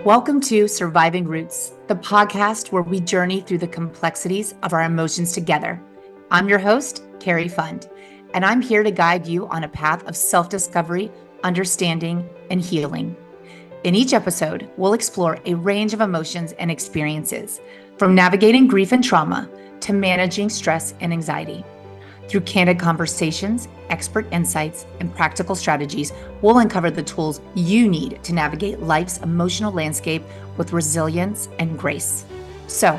Welcome to Surviving Roots, the podcast where we journey through the complexities of our emotions together. I'm your host, Carrie Fund, and I'm here to guide you on a path of self-discovery, understanding, and healing. In each episode, we'll explore a range of emotions and experiences, from navigating grief and trauma to managing stress and anxiety. Through candid conversations, expert insights, and practical strategies, we'll uncover the tools you need to navigate life's emotional landscape with resilience and grace. So,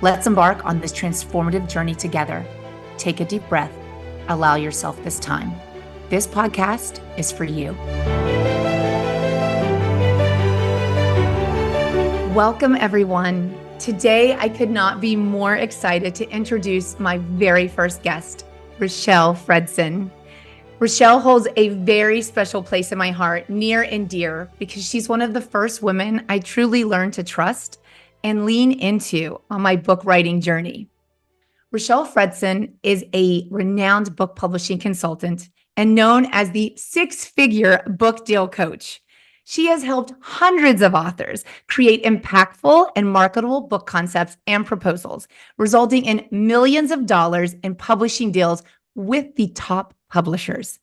let's embark on this transformative journey together. Take a deep breath. Allow yourself this time. This podcast is for you. Welcome, everyone. Today, I could not be more excited to introduce my very first guest, Richelle Fredson. Richelle holds a very special place in my heart, near and dear, because she's one of the first women I truly learned to trust and lean into on my book writing journey. Richelle Fredson is a renowned book publishing consultant and known as the six-figure book deal coach. She has helped hundreds of authors create impactful and marketable book concepts and proposals, resulting in millions of dollars in publishing deals with the top publishers.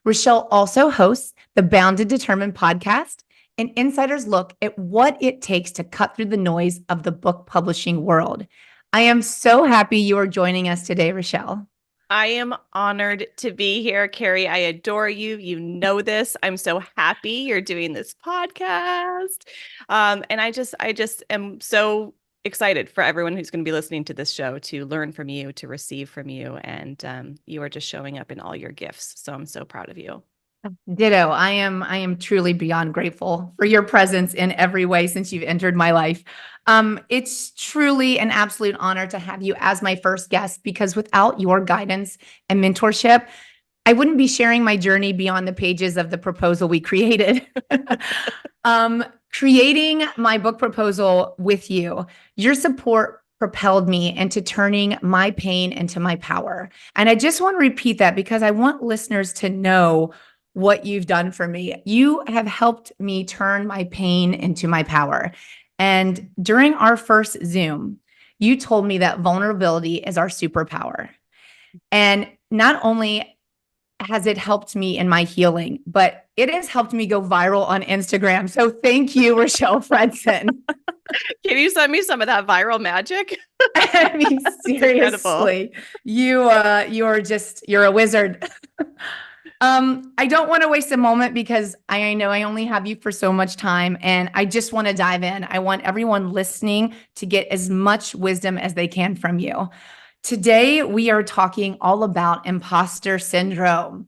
Richelle also hosts the Bound to Determine podcast, an insider's look at what it takes to cut through the noise of the book publishing world. I am so happy you are joining us today, Richelle. I am honored to be here, Carrie. I adore you. You know this. I'm so happy you're doing this podcast. And I just am so excited for everyone who's going to be listening to this show to learn from you, to receive from you. And you are just showing up in all your gifts. So I'm so proud of you. Ditto. I am truly beyond grateful for your presence in every way since you've entered my life. It's truly an absolute honor to have you as my first guest, because without your guidance and mentorship, I wouldn't be sharing my journey beyond the pages of the proposal we created. Creating my book proposal with you, your support propelled me into turning my pain into my power. And I just want to repeat that because I want listeners to know what you've done for me. You have helped me turn my pain into my power. And during our first Zoom, you told me that vulnerability is our superpower. And not only has it helped me in my healing, but it has helped me go viral on Instagram. So thank you, Richelle Fredson. Can you send me some of that viral magic? I mean, seriously, you're a wizard. I don't want to waste a moment because I know I only have you for so much time, and I just want to dive in. I want everyone listening to get as much wisdom as they can from you. Today, we are talking all about imposter syndrome.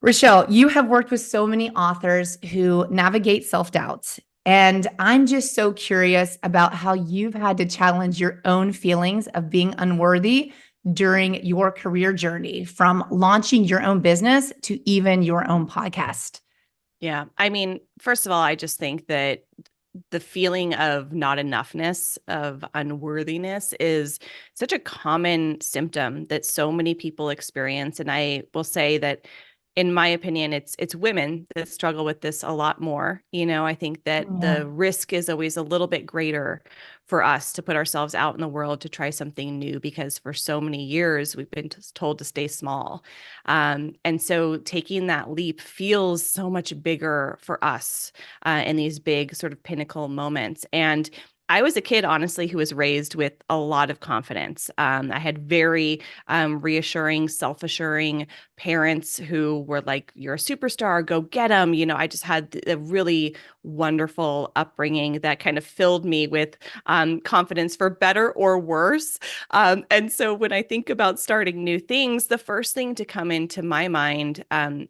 Richelle, you have worked with so many authors who navigate self-doubt, and I'm just so curious about how you've had to challenge your own feelings of being unworthy during your career journey, from launching your own business to even your own podcast. Yeah. I mean, first of all, I just think that the feeling of not enoughness, of unworthiness, is such a common symptom that so many people experience. And I will say that, in my opinion, it's women that struggle with this a lot more. I think that the risk is always a little bit greater for us to put ourselves out in the world to try something new, because for so many years we've been told to stay small. And so taking that leap feels so much bigger for us in these big sort of pinnacle moments. And I was a kid, honestly, who was raised with a lot of confidence. I had very reassuring, self-assuring parents who were like, "You're a superstar, go get them." I just had a really wonderful upbringing that kind of filled me with confidence, for better or worse. And so when I think about starting new things, the first thing to come into my mind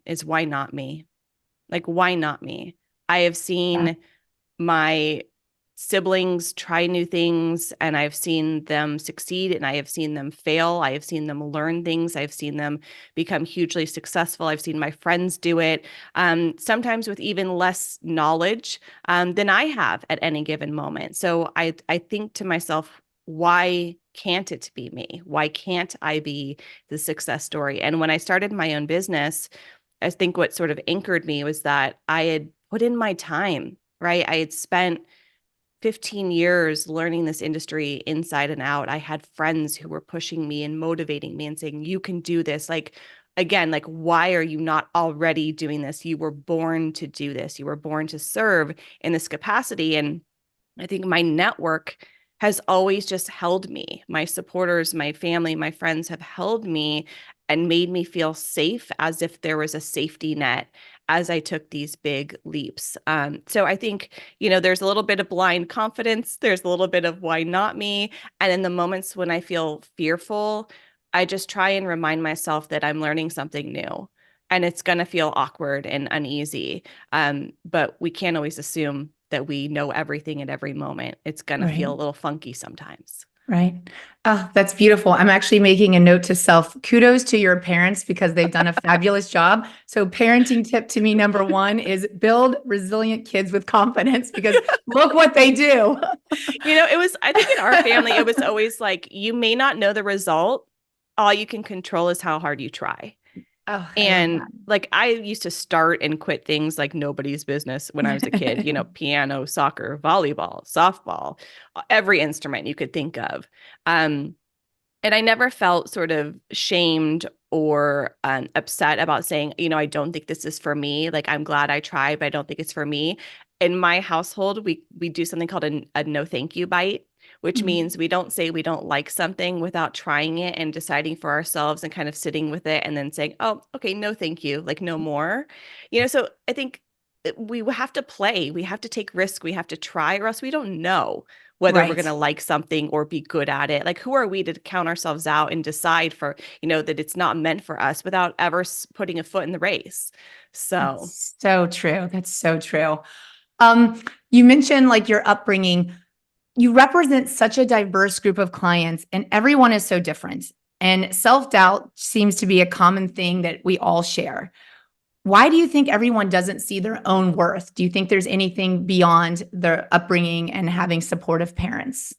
is, why not me? Like, why not me? I have seen my siblings try new things, and I've seen them succeed, and I have seen them fail. I have seen them learn things. I've seen them become hugely successful. I've seen my friends do it, sometimes with even less knowledge than I have at any given moment. So I think to myself, why can't it be me? Why can't I be the success story? And when I started my own business, I think what sort of anchored me was that I had put in my time right? I had spent 15 years learning this industry inside and out. I had friends who were pushing me and motivating me and saying, you can do this. Like, again, like, why are you not already doing this? You were born to do this. You were born to serve in this capacity. And I think my network has always just held me. My supporters, my family, my friends have held me and made me feel safe, as if there was a safety net as I took these big leaps. So I think, there's a little bit of blind confidence. There's a little bit of why not me. And in the moments when I feel fearful, I just try and remind myself that I'm learning something new. And it's going to feel awkward and uneasy. But we can't always assume that we know everything at every moment. It's going to Right. feel a little funky sometimes. Right. Oh, that's beautiful. I'm actually making a note to self. Kudos to your parents because they've done a fabulous job. So, parenting tip to me, number one, is build resilient kids with confidence because look what they do. I think in our family, it was always like, you may not know the result. All you can control is how hard you try. Oh, I love And like, I used to start and quit things like nobody's business when I was a kid, that. piano, soccer, volleyball, softball, every instrument you could think of. And I never felt sort of shamed or upset about saying, I don't think this is for me. Like, I'm glad I tried, but I don't think it's for me. In my household, we do something called a no thank you bite, which Mhm. means we don't say we don't like something without trying it and deciding for ourselves and kind of sitting with it and then saying, oh, okay, no thank you, like no more. So I think we have to play, we have to take risk, we have to try, or else we don't know whether we're going Right. to like something or be good at it. Like, who are we to count ourselves out and decide for, that it's not meant for us without ever putting a foot in the race? So, That's so true. That's so true. Um, you mentioned like your upbringing. You represent such a diverse group of clients, and everyone is so different. And self doubt seems to be a common thing that we all share. Why do you think everyone doesn't see their own worth? Do you think there's anything beyond their upbringing and having supportive parents?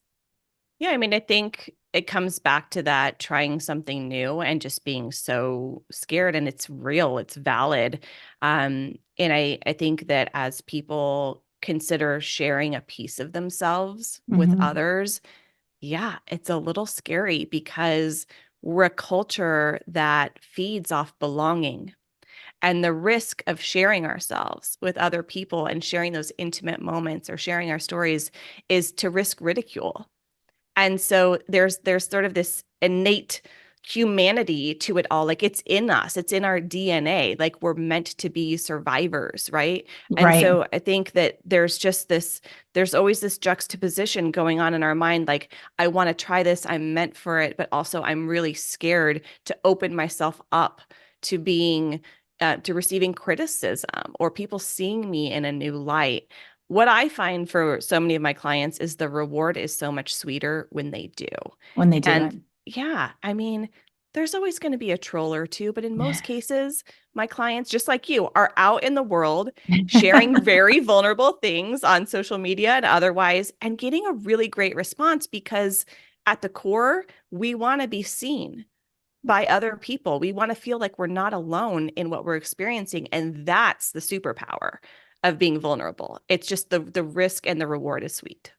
yeah, I mean, I think it comes back to that trying something new and just being so scared, and it's real, it's valid. And I think that as people consider sharing a piece of themselves with Mhm. others, yeah, it's a little scary because we're a culture that feeds off belonging. And the risk of sharing ourselves with other people and sharing those intimate moments or sharing our stories is to risk ridicule. And so there's sort of this innate humanity to it all. Like, it's in us, it's in our DNA. Like, we're meant to be survivors, right? And Right. so I think that there's always this juxtaposition going on in our mind. Like, I want to try this, I'm meant for it, but also I'm really scared to open myself up to being to receiving criticism or people seeing me in a new light. What I find for so many of my clients is the reward is so much sweeter when they do. When they do it. And yeah, I mean, there's always going to be a troll or two, but in most cases, my clients, just like you, are out in the world sharing very vulnerable things on social media and otherwise, and getting a really great response because at the core, we want to be seen by other people. We want to feel like we're not alone in what we're experiencing. And that's the superpower of being vulnerable. It's just the risk and the reward is sweet.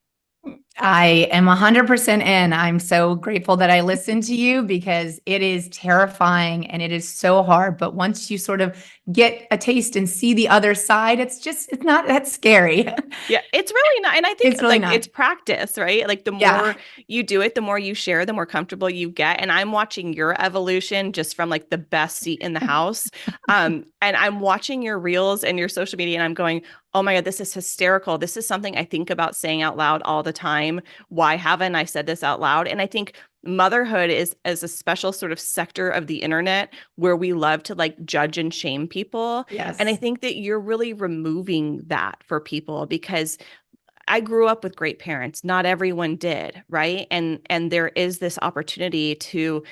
I am 100% in. I'm so grateful that I listened to you because it is terrifying and it is so hard. But once you sort of get a taste and see the other side, it's not that scary. Yeah, it's really not. And I think It's really like not. it's practice, right? Like, the Yeah. more you do it, the more you share, the more comfortable you get. And I'm watching your evolution just from like the best seat in the house. And I'm watching your reels and your social media and I'm going, oh my God, this is hysterical. This is something I think about saying out loud all the time. Why haven't I said this out loud? And I think motherhood is as a special sort of sector of the internet where we love to like judge and shame people. And I Yes. think that you're really removing that for people because I grew up with great parents. Not everyone did, right? And there is this opportunity to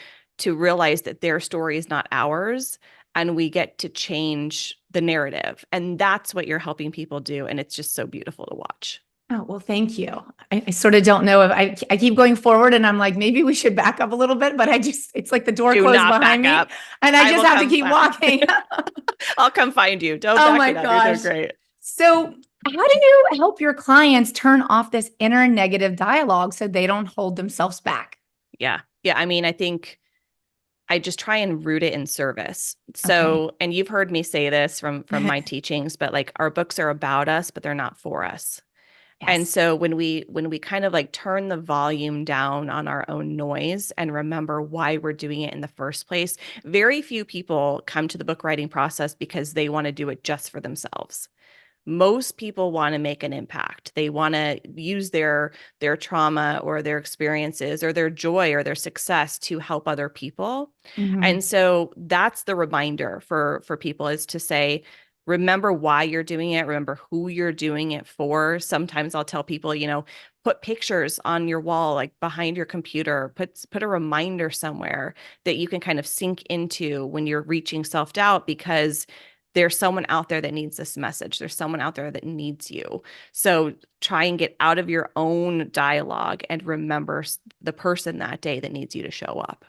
realize that their story is not ours and we get to change the narrative. And that's what you're helping people do. And it's just so beautiful to watch. Oh, well, thank you. I sort of don't know if I keep going forward and I'm like, maybe we should back up a little bit, but it's like the door Do closed not behind back me up. and I I just will have to come keep find walking. I'll come find you. Don't Oh back my it up. You're doing gosh. great. So How do you help your clients turn off this inner negative dialogue so they don't hold themselves back? Yeah. Yeah. I mean, I think I just try and root it in service. Okay. So, and you've heard me say this from my teachings, but like our books are about us, but they're not for us. And Yes. so when we kind of like turn the volume down on our own noise and remember why we're doing it in the first place, very few people come to the book writing process because they want to do it just for themselves. Most people want to make an impact. They want to use their trauma or their experiences or their joy or their success to help other people. Mhm. And so that's the reminder for people, is to say, remember why you're doing it, remember who you're doing it for. Sometimes I'll tell people, put pictures on your wall, like behind your computer, put a reminder somewhere that you can kind of sink into when you're reaching self-doubt, because there's someone out there that needs this message. There's someone out there that needs you. So try and get out of your own dialogue and remember the person that day that needs you to show up.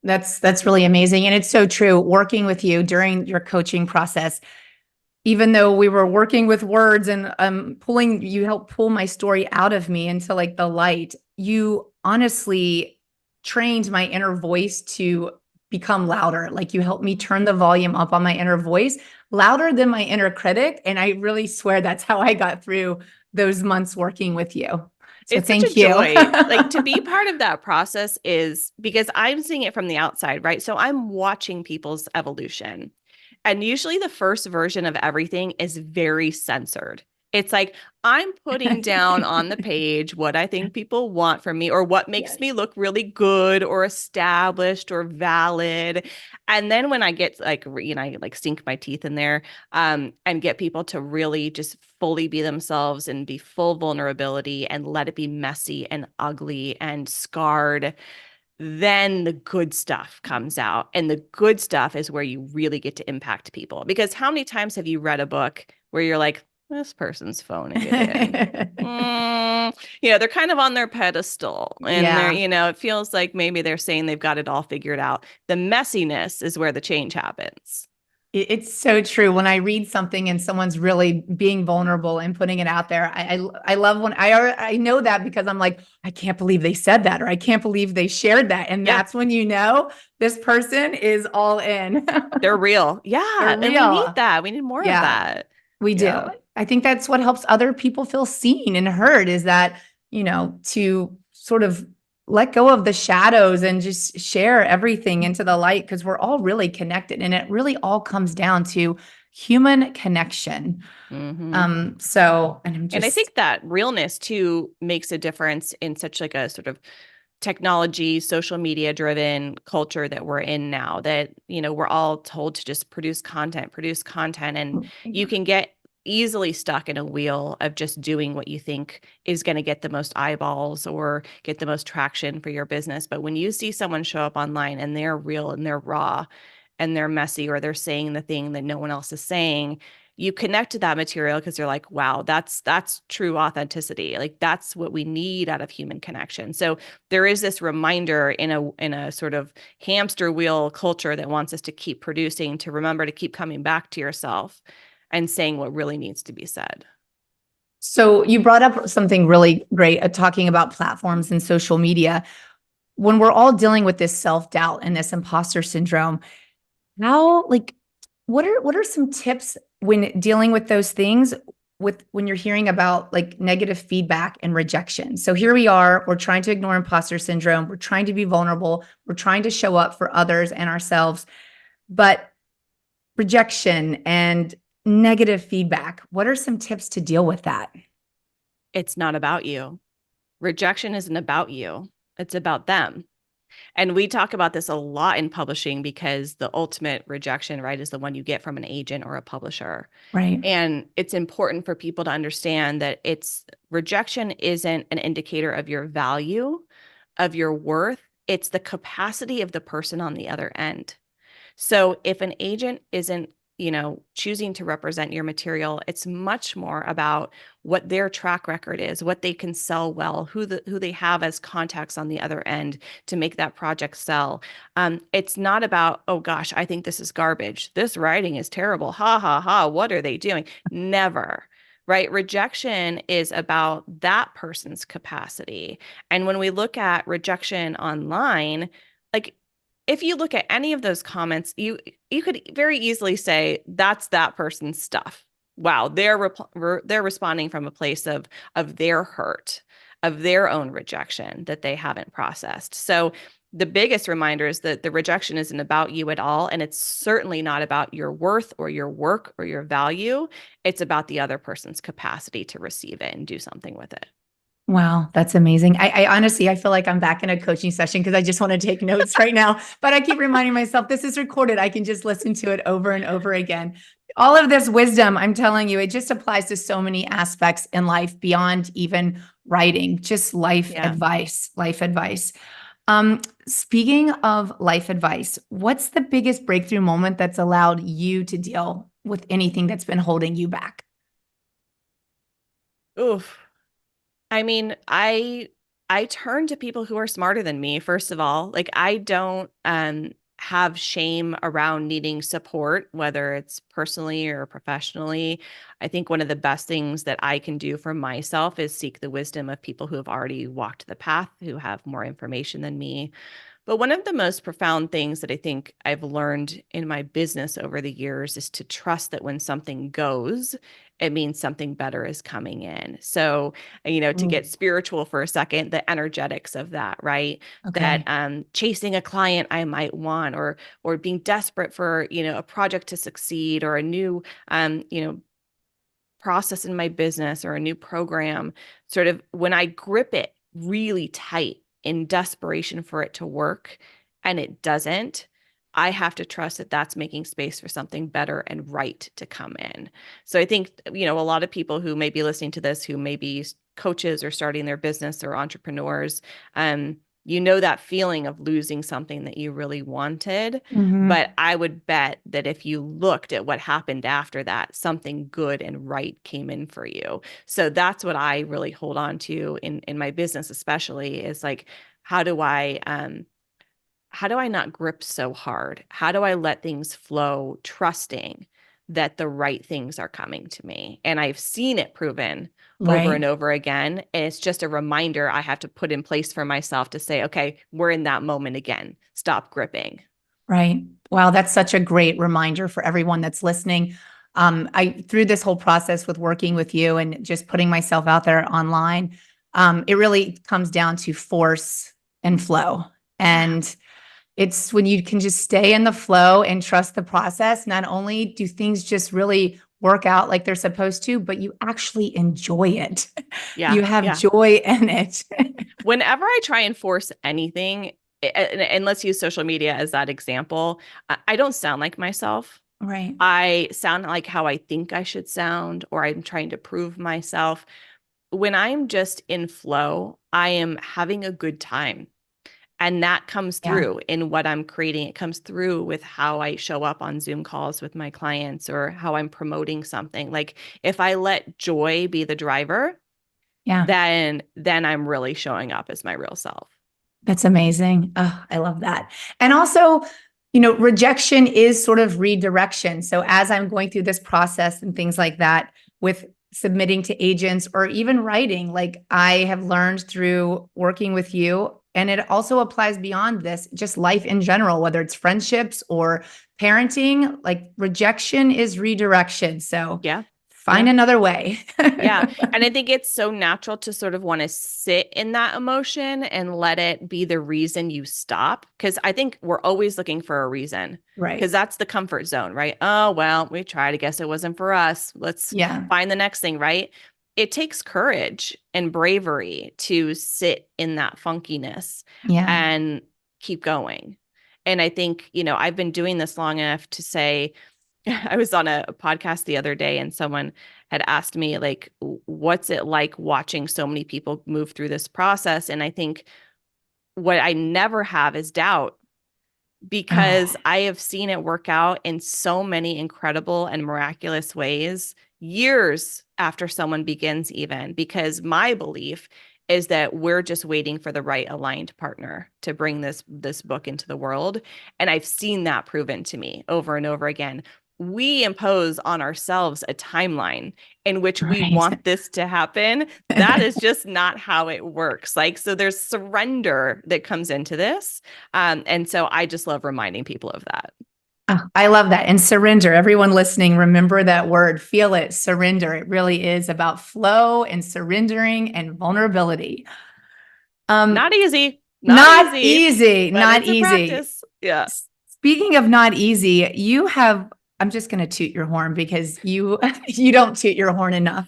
That's really amazing. And it's so true. Working with you during your coaching process, even though we were working with words and pulling, you helped pull my story out of me into like the light. You honestly trained my inner voice to become louder. Like you helped me turn the volume up on my inner voice, louder than my inner critic. And I really swear that's how I got through those months working with you. So It's such a thank you. joy. Like, to be part of that process is because I'm seeing it from the outside, right? So I'm watching people's evolution. And usually the first version of everything is very censored. It's like I'm putting down on the page what I think people want from me or what makes me Yes. look really good or established or valid. And then when I get like, I like sink my teeth in there, and get people to really just fully be themselves and be full vulnerability and let it be messy and ugly and scarred, then the good stuff comes out. And the good stuff is where you really get to impact people. Because how many times have you read a book where you're like, this person's phoning it in? They're kind of on their pedestal, and Yeah. it feels like maybe they're saying they've got it all figured out. The messiness is where the change happens. It's so true. When I read something and someone's really being vulnerable and putting it out there, I love when I know that because I'm like, I can't believe they said that, or I can't believe they shared that. And Yeah, that's when you know this person is all in. they're real. They're Yeah, and we need real. that. We need more of Yeah, that. we do. Yeah. I think that's what helps other people feel seen and heard is that, to sort of let go of the shadows and just share everything into the light because we're all really connected and it really all comes down to human connection. Hmm. And I'm And I just think that realness too makes a difference in such like a sort of technology, social media driven culture that we're in now, that, we're all told to just produce content, and you can get easily stuck in a wheel of just doing what you think is going to get the most eyeballs or get the most traction for your business. But when you see someone show up online and they're real and they're raw and they're messy, or they're saying the thing that no one else is saying, you connect to that material because you're like, wow, that's true authenticity. Like that's what we need out of human connection. So there is this reminder in a sort of hamster wheel culture that wants us to keep producing, to remember to keep coming back to yourself and saying what really needs to be said. so you brought up something really great, talking about platforms and social media. When we're all dealing with this self-doubt and this imposter syndrome, how like what are some tips when dealing with those things with when you're hearing about like negative feedback and rejection? So here we are, we're trying to ignore imposter syndrome, we're trying to be vulnerable, we're trying to show up for others and ourselves, but rejection and negative feedback, what are some tips to deal with that? It's not about you. Rejection isn't about you. It's about them. And we talk about this a lot in publishing, because the ultimate rejection, right, is the one you get from an agent or a publisher. Right. And it's important for people to understand that rejection isn't an indicator of your value, of your worth. It's the capacity of the person on the other end. So if an agent isn't, choosing to represent your material, it's much more about what their track record is, what they can sell well, who they have as contacts on the other end to make that project sell. It's not about, oh gosh, I think this is garbage. This writing is terrible. Ha ha ha. What are they doing? Never. right? Rejection is about that person's capacity. And when we look at rejection online, like if you look at any of those comments, you could very easily say that's that person's stuff. Wow, they're responding from a place of their hurt, of their own rejection that they haven't processed. So the biggest reminder is that the rejection isn't about you at all. And it's certainly not about your worth or your work or your value. It's about the other person's capacity to receive it and do something with it. Wow, that's amazing. I honestly, I feel like I'm back in a coaching session because I just want to take notes right now. But I keep reminding myself this is recorded. I can just listen to it over and over again. All of this wisdom, I'm telling you, it just applies to so many aspects in life beyond even writing, just life Yeah. advice, life advice. Speaking of life advice, what's the biggest breakthrough moment that's allowed you to deal with anything that's been holding you back? Oof. I mean, I turn to people who are smarter than me, first of all. Like I don't have shame around needing support, whether it's personally or professionally. I think one of the best things that I can do for myself is seek the wisdom of people who have already walked the path, who have more information than me. But one of the most profound things that I think I've learned in my business over the years is to trust that when something goes, it means something better is coming in. So, to Ooh, get spiritual for a second, the energetics of that, right? That okay. chasing a client I might want, or being desperate for, a project to succeed, or a new process in my business or a new program, sort of when I grip it really tight in desperation for it to work and it doesn't, I have to trust that that's making space for something better and right to come in. So I think, a lot of people who may be listening to this, who may be coaches or starting their business or entrepreneurs, that feeling of losing something that you really wanted. Mhm. But I would bet that if you looked at what happened after that, something good and right came in for you. So that's what I really hold on to in my business, especially is like, how do I how do I not grip so hard? How do I let things flow, trusting that the right things are coming to me? And I've seen it proven over Right. and over again. And it's just a reminder I have to put in place for myself to say, okay, we're in that moment again. Stop gripping. Right. Wow, that's such a great reminder for everyone that's listening. I through this whole process with working with you and just putting myself out there online, it really comes down to force and flow. Yeah. And it's when you can just stay in the flow and trust the process. Not only do things just really work out like they're supposed to, but you actually enjoy it. Yeah. You have Yeah. joy in it. Whenever I try and force anything, and let's use social media as that example, I don't sound like myself. Right. I sound like how I think I should sound, or I'm trying to prove myself. When I'm just in flow, I am having a good time. And that comes Yeah. through in what I'm creating. It comes through with how I show up on Zoom calls with my clients or how I'm promoting something. Like if I let joy be the driver, Yeah. then I'm really showing up as my real self. That's amazing. Oh, I love that. And also, rejection is sort of redirection. So as I'm going through this process and things like that with submitting to agents or even writing, like I have learned through working with you, and it also applies beyond this, just life in general, whether it's friendships or parenting, like rejection is redirection. So Yeah. find Yeah. another way. Yeah. And I think it's so natural to sort of want to sit in that emotion and let it be the reason you stop. Cause I think we're always looking for a reason because Right. that's the comfort zone, right? Oh, well, we tried. I guess it wasn't for us. Let's Yeah. find the next thing, right? It takes courage and bravery to sit in that funkiness Yeah. and keep going. And I think, I've been doing this long enough to say, I was on a podcast the other day and someone had asked me like what's it like watching so many people move through this process, and I think what I never have is doubt Oh, because I have seen it work out in so many incredible and miraculous ways years after someone begins, even because my belief is that we're just waiting for the right aligned partner to bring this book into the world. And I've seen that proven to me over and over again. we impose on ourselves a timeline in which we Right. want this to happen. That is just not how it works. Like, so there's surrender that comes into this. And so I just love reminding people of that. Oh, I love that. And surrender. Everyone listening, remember that word. Feel it. Surrender. It really is about flow and surrendering and vulnerability. Um, Not easy, not Not easy, easy. but Not it's a easy. practice. Yeah. Speaking of not easy, you have, I'm just going to toot your horn because you you don't toot your horn enough.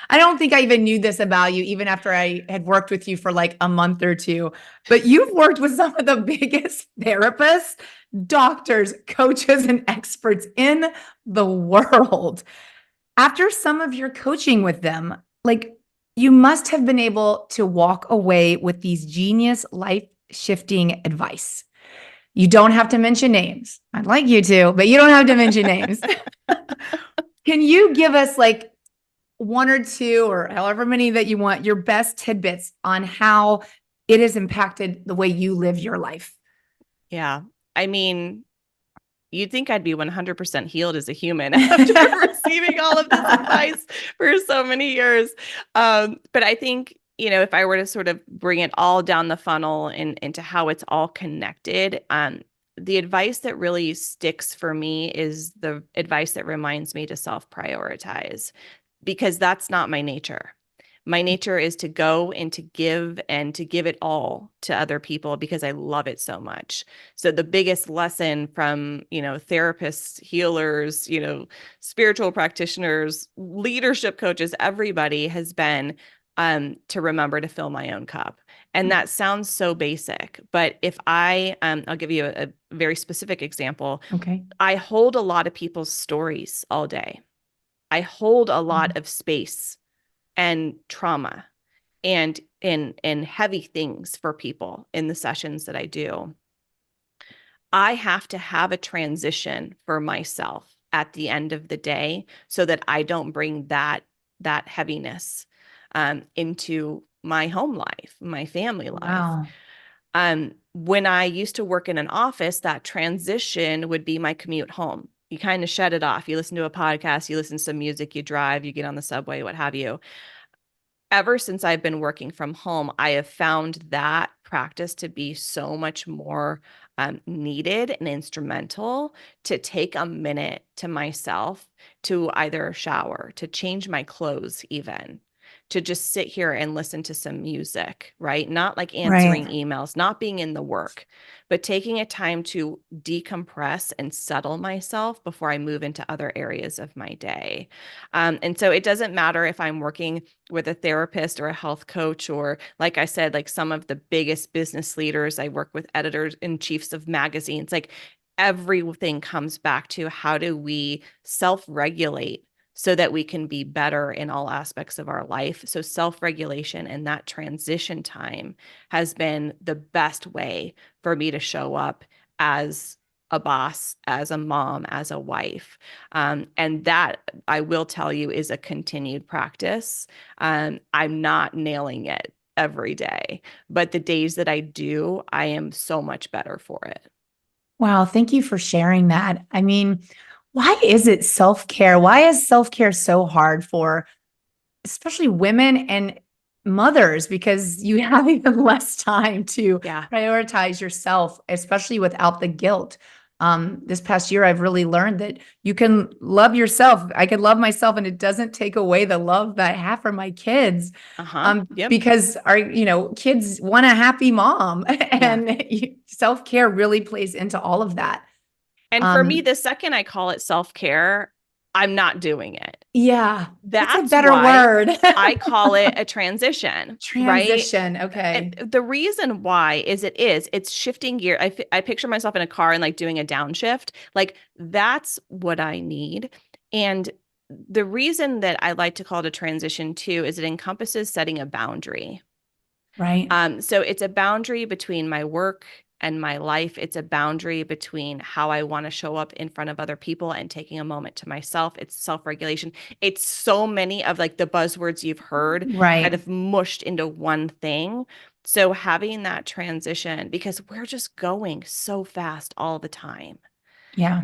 I don't think I even knew this about you, even after I had worked with you for like a month or two. But you've worked with some of the biggest therapists, doctors, coaches, and experts in the world. After some of your coaching with them, like you must have been able to walk away with these genius life shifting advice. You don't have to mention names. I'd like you to, but you don't have to mention names. Can you give us like one or two or however many that you want, your best tidbits on how it has impacted the way you live your life? Yeah. I mean, you'd think I'd be 100% healed as a human after receiving all of this advice for so many years. But I think, if I were to sort of bring it all down the funnel and into how it's all connected, the advice that really sticks for me is the advice that reminds me to self-prioritize, because that's not my nature. My nature is to go and to give it all to other people because I love it so much. So the biggest lesson from, therapists, healers, spiritual practitioners, leadership coaches, everybody has been to remember to fill my own cup. And that sounds so basic, but if I'll give you a very specific example. Okay. I hold a lot of people's stories all day. I hold a lot of space and trauma and heavy things for people in the sessions that I do. I have to have a transition for myself at the end of the day so that I don't bring that heaviness into my home life, my family life. Wow. When I used to work in an office, that transition would be my commute home. You kind of shut it off. You listen to a podcast, you listen to some music, you drive, you get on the subway, what have you. Ever since I've been working from home, I have found that practice to be so much more needed and instrumental, to take a minute to myself, to either shower, to change my clothes, even to just sit here and listen to some music, right? Not like answering Right. emails, not being in the work, but taking a time to decompress and settle myself before I move into other areas of my day. And so it doesn't matter if I'm working with a therapist or a health coach, or like I said, like some of the biggest business leaders. I work with editors and chiefs of magazines. Like everything comes back to how do we self-regulate so that we can be better in all aspects of our life. So self-regulation and that transition time has been the best way for me to show up as a boss, as a mom, as a wife. And that, I will tell you, is a continued practice. I'm not nailing it every day, but the days that I do, I am so much better for it. Wow. Thank you for sharing that. I mean, why is it self care? Why is self care so hard for especially women and mothers? Because you have even less time to Yeah. prioritize yourself, especially without the guilt. This past year, I've really learned that you can love yourself. I can love myself, and it doesn't take away the love that I have for my kids. Uh-huh. Yep. Because our, kids want a happy mom, Yeah. and self-care really plays into all of that. And for me, Um, the second I call it self-care, I'm not doing it. yeah, that's a That's better why word. I call it a transition, right? Transition. And Okay. the reason why it's shifting gear. I picture myself in a car and like doing a downshift. Like that's what I need. And the reason that I like to call it a transition too is it encompasses setting a boundary. Right. So it's a boundary between my work and my life. It's a boundary between how I want to show up in front of other people and taking a moment to myself. It's self-regulation. It's so many of like the buzzwords you've heard kind Right. of mushed into one thing. So having that transition, because we're just going so fast all the time. Yeah.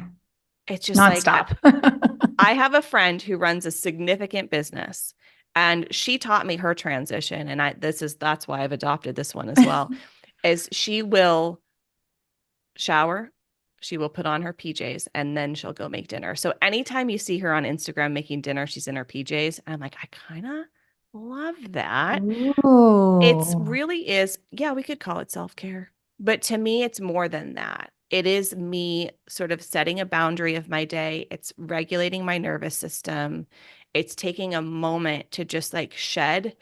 it's just like Nonstop. I have a friend who runs a significant business, and she taught me her transition. And that's why I've adopted this one as well, is she will shower, she will put on her PJs, and then she'll go make dinner. So anytime you see her on Instagram making dinner, she's in her PJs. I'm like, I kind of love that. It's Ooh. really is, yeah, we could call it self-care, but to me, it's more than that. It is me sort of setting a boundary of my day. It's regulating my nervous system. It's taking a moment to just like shed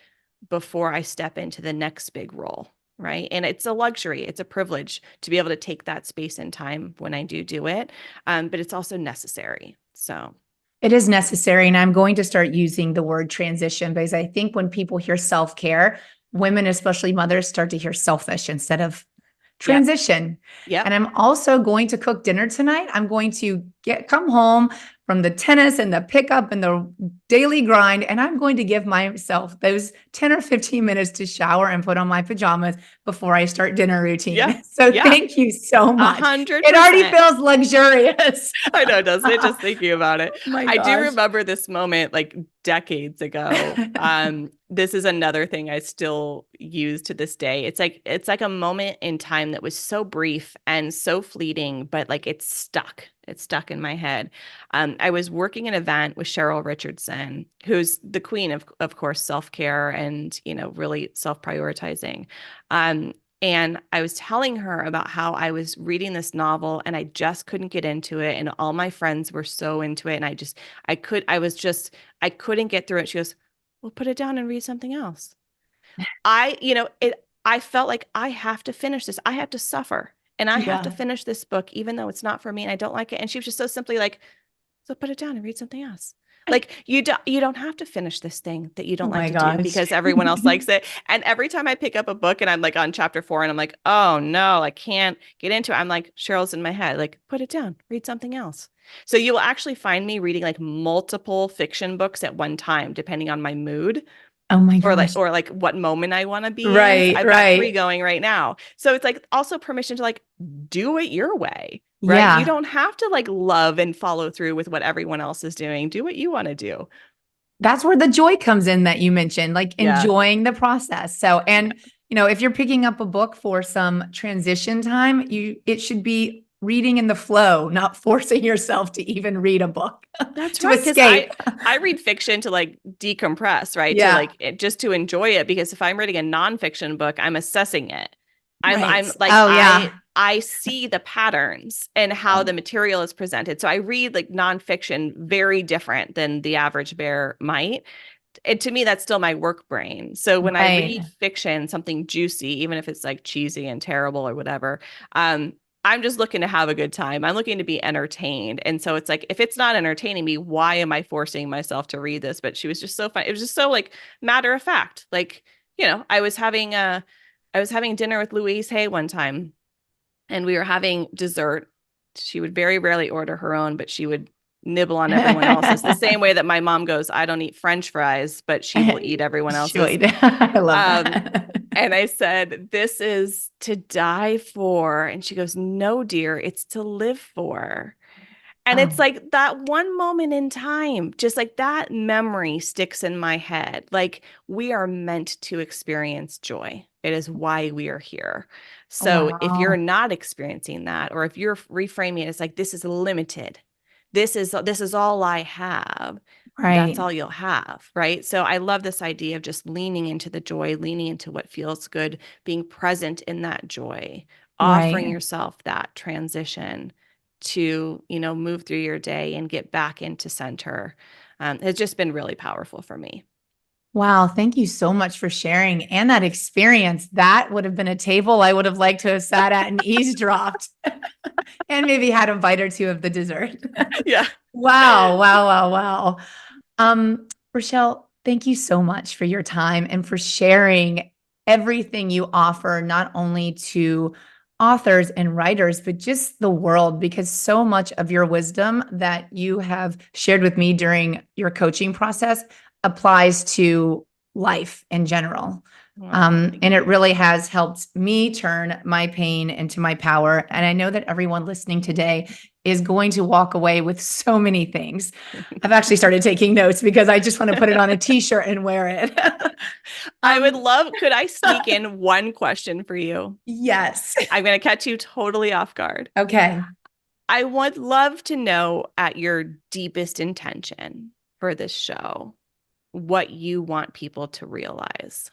before I step into the next big role, right? And it's a luxury, it's a privilege to be able to take that space and time when I do it. But it's also necessary. So, It is necessary. And I'm going to start using the word transition because I think when people hear self care, women, especially mothers, start to hear selfish instead of yep, transition. yep. And I'm also going to cook dinner tonight. I'm going to come home from the tennis and the pickup and the daily grind. And I'm going to give myself those 10 or 15 minutes to shower and put on my pajamas before I start dinner Yeah, routine. So yeah, thank you so a much. hundred It already percent. feels luxurious. I know, doesn't it? Just Oh thinking about it. my I do gosh. remember this moment like decades ago. This is another thing I still use to this day. It's like a moment in time that was so brief and so fleeting, but like it's stuck. It's stuck in my head. I was working an event with Cheryl Richardson, who's the queen of course, self-care and, really self-prioritizing. Um, and I was telling her about how I was reading this novel and I just couldn't get into it. And all my friends were so into it. And I couldn't get through it. She goes, well, put it down and read something else. I felt like I have to finish this. I have to suffer and I have to Yeah. finish this book, even though it's not for me and I don't like it. And she was just so simply like, so put it down and read something else. Like you don't have to finish this thing that you Oh don't like my to do gosh. because everyone else likes it. And every time I pick up a book and I'm like on chapter 4 and I'm like, oh no, I can't get into it. I'm like, Cheryl's in my head, like, put it down, read something else. So you will actually find me reading like multiple fiction books at one time, depending on my mood Oh my or like gosh. or like what moment I want to be in. So Right, I've got three right. going right now. So it's like also permission to like do it your way, right? You Yeah. don't have to like love and follow through with what everyone else is doing. Do what you want to do. That's where the joy comes in that you mentioned, like Yeah. enjoying the process. So, Yeah. and if you're picking up a book for some transition time, it should be reading in the flow, not forcing yourself to even read a book That's to right. Because escape. I read fiction to like decompress, right? To Yeah. like just to enjoy it. Because if I'm reading a nonfiction book, I'm assessing it. Right. I'm like Oh I yeah. I see the patterns and how the material is presented. So I read like nonfiction very different than the average bear might. And to me, that's still my work brain. So when I Right. read fiction, something juicy, even if it's like cheesy and terrible or whatever, um, I'm just looking to have a good time. I'm looking to be entertained. And so it's like, if it's not entertaining me, why am I forcing myself to read this? But she was just so fun. It was just so like matter of fact. Like, I was having dinner with Louise Hay one time and we were having dessert. She would very rarely order her own, but she would nibble on everyone else's. The same way that my mom goes, I don't eat French fries, but she will eat everyone else's. I love Um, that. and I said, this is to die for. And she goes, no, dear, it's to live for. And it's Oh, like that one moment in time, just like that memory sticks in my head. Like we are meant to experience joy. It is why we are here. So if you're wow. not experiencing that, or if you're reframing it, it's like this is limited. This is all I have. That's Right. all you'll have, right? So I love this idea of just leaning into the joy, leaning into what feels good, being present in that joy, offering Right. yourself that transition to, move through your day and get back into center. It's just been really powerful for me. Wow, thank you so much for sharing and that experience. That would have been a table I would have liked to have sat at and eavesdropped and maybe had a bite or two of the dessert. Yeah. Wow, wow, wow, wow. Richelle, thank you so much for your time and for sharing everything you offer, not only to authors and writers, but just the world, because so much of your wisdom that you have shared with me during your coaching process applies to life in general. Wow. And it really has helped me turn my pain into my power. And I know that everyone listening today is going to walk away with so many things. I've actually started taking notes because I just want to put it on a t-shirt and wear it. I would love, could I sneak in one question for you? Yes. I'm going to catch you totally off guard. Okay. I would love to know at your deepest intention for this show, what you want people to realize.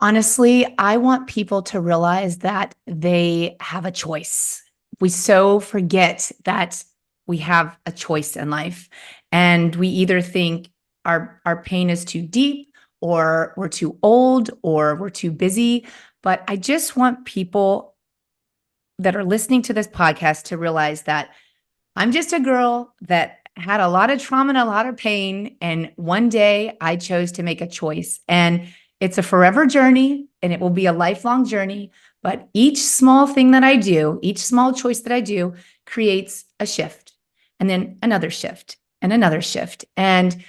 Honestly, I want people to realize that they have a choice. We so forget that we have a choice in life, and we either think our pain is too deep, or we're too old, or we're too busy. But I just want people that are listening to this podcast to realize that I'm just a girl that had a lot of trauma and a lot of pain. And one day I chose to make a choice. And it's a forever journey, and it will be a lifelong journey. But each small thing that I do, each small choice that I do creates a shift, and then another shift and another shift. And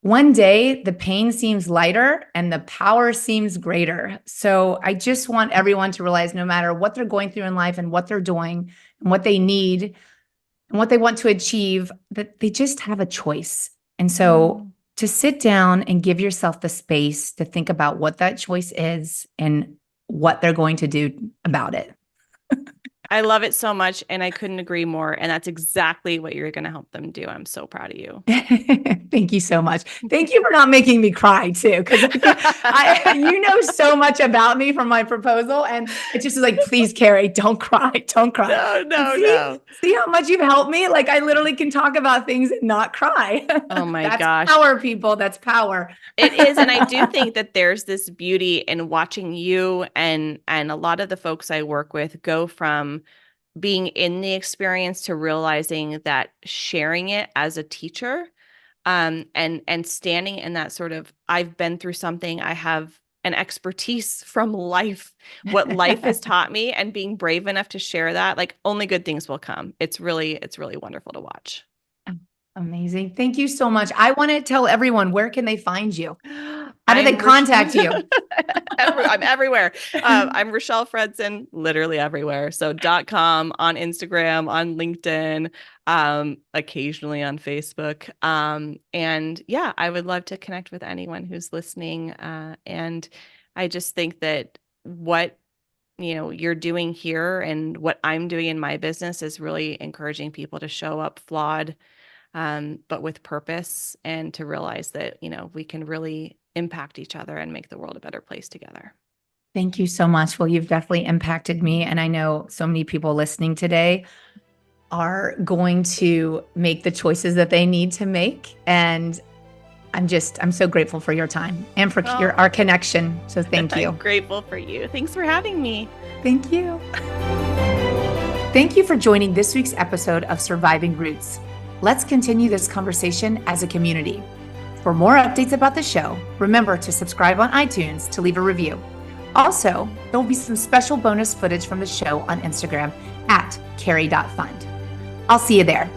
one day the pain seems lighter and the power seems greater. So I just want everyone to realize, no matter what they're going through in life and what they're doing and what they need and what they want to achieve, that they just have a choice. And so to sit down and give yourself the space to think about what that choice is and what they're going to do about it. I love it so much, and I couldn't agree more. And that's exactly what you're going to help them do. I'm so proud of you. Thank you so much. Thank you for not making me cry too, because you know so much about me from my proposal, and it just is like, please, Carrie, don't cry, don't cry. No. See how much you've helped me? Like, I literally can talk about things and not cry. Oh my That's gosh. power, people. That's power. It is. And I do think that there's this beauty in watching you and a lot of the folks I work with go from being in the experience to realizing that sharing it as a teacher, and standing in that sort of, I've been through something, I have an expertise from life, what life has taught me, and being brave enough to share that, like, only good things will come. It's really wonderful to watch. Amazing. Thank you so much. I want to tell everyone, where can they find you? How do they contact you? I'm everywhere. I'm Richelle Fredson, literally everywhere. So .com, on Instagram, on LinkedIn, occasionally on Facebook. And yeah, I would love to connect with anyone who's listening. And I just think that what you're doing here and what I'm doing in my business is really encouraging people to show up flawed, but with purpose, and to realize that, we can really impact each other and make the world a better place together. Thank you so much. Well, you've definitely impacted me. And I know so many people listening today are going to make the choices that they need to make. And I'm so grateful for your time and for our connection. So thank you. I'm grateful for you. Thanks for having me. Thank you. Thank you for joining this week's episode of Surviving Roots. Let's continue this conversation as a community. For more updates about the show, remember to subscribe on iTunes to leave a review. Also, there will be some special bonus footage from the show on Instagram @carrie.fund. I'll see you there.